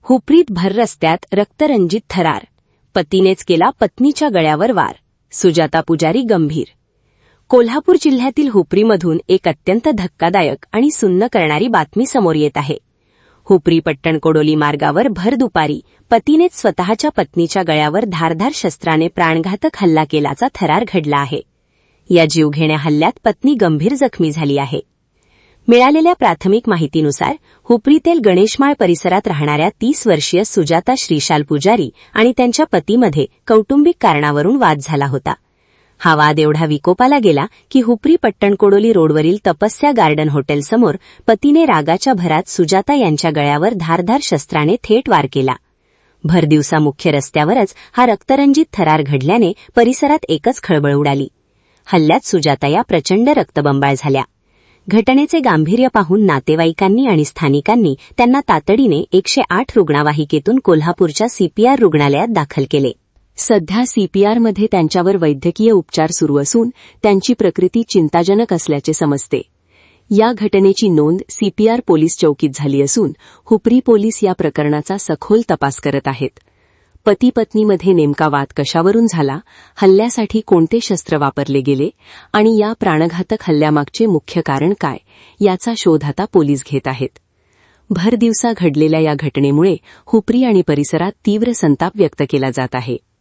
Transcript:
हुपरीत भर रस्त्यात रक्तरंजित थरार. पतीनेच केला पत्नीच्या गळ्यावर वार. सुजाता पुजारी गंभीर. कोल्हापूर जिल्ह्यातील हुपरीमधून एक अत्यंत धक्कादायक आणि सुन्न करणारी बातमी समोर येत आहे. हुपरी पट्टण कोडोली मार्गावर भर दुपारी पतीनेच स्वतःच्या पत्नीच्या गळ्यावर धारदार शस्त्राने प्राणघातक हल्ला केल्याचा थरार घडला आहे. या जीवघेण्या हल्ल्यात पत्नी गंभीर जखमी झाली आहे. मिळालेल्या प्राथमिक माहितीनुसार हुपरीतील गणेशमाळ परिसरात राहणाऱ्या 30 वर्षीय सुजाता श्रीशाल पुजारी आणि त्यांच्या पतीमध्ये कौटुंबिक कारणावरून वाद झाला होता. हा वाद एवढा विकोपाला गेला की हुपरी पट्टण कोडोली रोडवरील तपस्या गार्डन हॉटेलसमोर पतीने रागाच्या भरात सुजाता यांच्या गळ्यावर धारदार शस्त्राने थेट वार केला. भर दिवसा मुख्य रस्त्यावरच हा रक्तरंजित थरार घडल्याने परिसरात एकच खळबळ उडाली. हल्ल्यात सुजाता या प्रचंड रक्तबंबाळ झाल्या. घटनेचे गांभीर्य पाहून नातेवाईकांनी आणि स्थानिकांनी त्यांना तातडीने 108 रुग्णवाहिकेतून कोल्हापूरच्या सीपीआर रुग्णालयात दाखल केले. सध्या सीपीआरमध्ये त्यांच्यावर वैद्यकीय उपचार सुरू असून त्यांची प्रकृती चिंताजनक असल्याचे समजते. या घटनेची नोंद सीपीआर पोलीस चौकीत झाली असून हुपरी पोलीस या प्रकरणाचा सखोल तपास करत आहेत. पती-पत्नीमध्ये नेमका वाद कशावरून झाला, हल्ल्यासाठी कोणते शस्त्र वापरले गेले आणि या प्राणघातक हल्ल्यामागचे मुख्य कारण काय, याचा शोध आता पोलीस घेत आहेत. भर दिवसा घडलेल्या या घटनेमुळे हुपरी आणि परिसरात तीव्र संताप व्यक्त केला जात आहे.